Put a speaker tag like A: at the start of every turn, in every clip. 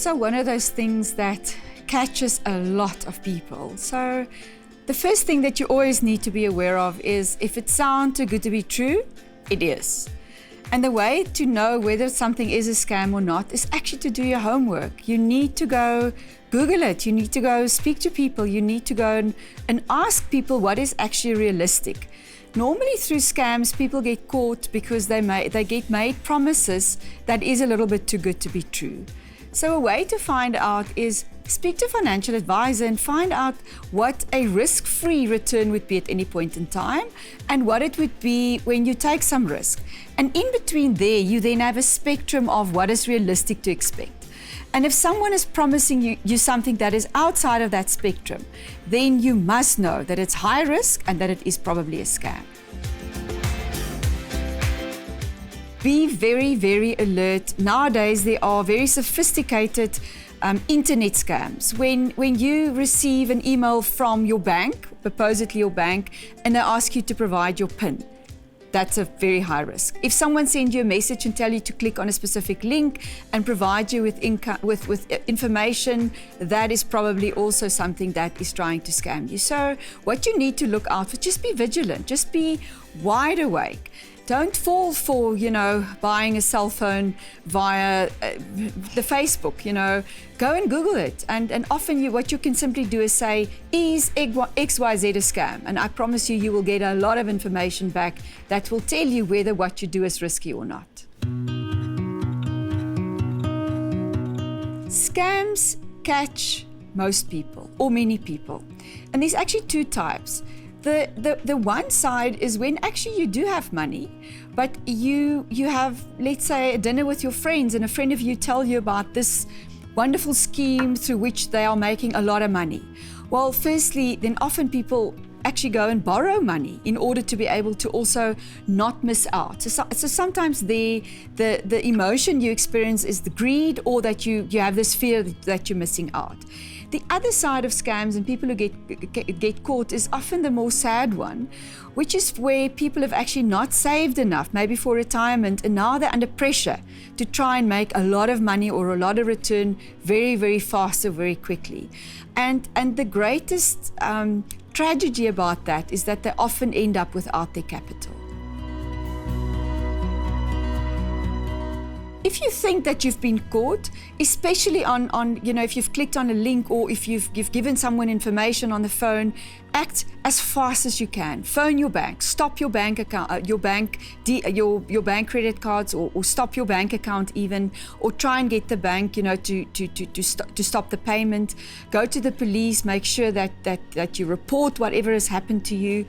A: also one of those things that catches a lot of people. So the first thing that you always need to be aware of is if it sounds too good to be true, it is. And the way to know whether something is a scam or not is actually to do your homework. You need to go Google it. You need to go speak to people. You need to go and ask people what is actually realistic. Normally through scams, people get caught because they get made promises that is a little bit too good to be true. So a way to find out is speak to a financial advisor and find out what a risk-free return would be at any point in time and what it would be when you take some risk. And in between there, you then have a spectrum of what is realistic to expect. And if someone is promising you something that is outside of that spectrum, then you must know that it's high risk and that it is probably a scam. Be very, very alert. Nowadays, there are very sophisticated internet scams. When you receive an email from your bank, supposedly your bank, and they ask you to provide your PIN, that's a very high risk. If someone sends you a message and tell you to click on a specific link and provide you with information, that is probably also something that is trying to scam you. So what you need to look out for, just be vigilant, just be wide awake. Don't fall for, buying a cell phone via the Facebook, Go and Google it. And often what you can simply do is say, is XYZ a scam? And I promise you will get a lot of information back that will tell you whether what you do is risky or not. Scams catch most people, or many people. And there's actually two types. The one side is when actually you do have money, but you have, let's say, a dinner with your friends and a friend of you tell you about this wonderful scheme through which they are making a lot of money. Well, firstly, then often people actually go and borrow money in order to be able to also not miss out. So sometimes the emotion you experience is the greed, or that you have this fear that you're missing out. The other side of scams and people who get caught is often the more sad one, which is where people have actually not saved enough, maybe for retirement, and now they're under pressure to try and make a lot of money or a lot of return very, very fast or very quickly. And the greatest tragedy about that is that they often end up without their capital. If you think that you've been caught, especially on if you've clicked on a link or if you've given someone information on the phone, act as fast as you can. Phone your bank, stop your bank account, your bank credit cards, or stop your bank account even, or try and get the bank, to stop the payment. Go to the police, make sure that you report whatever has happened to you,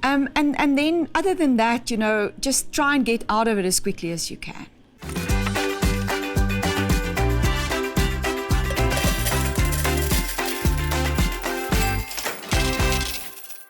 A: and then other than that, just try and get out of it as quickly as you can.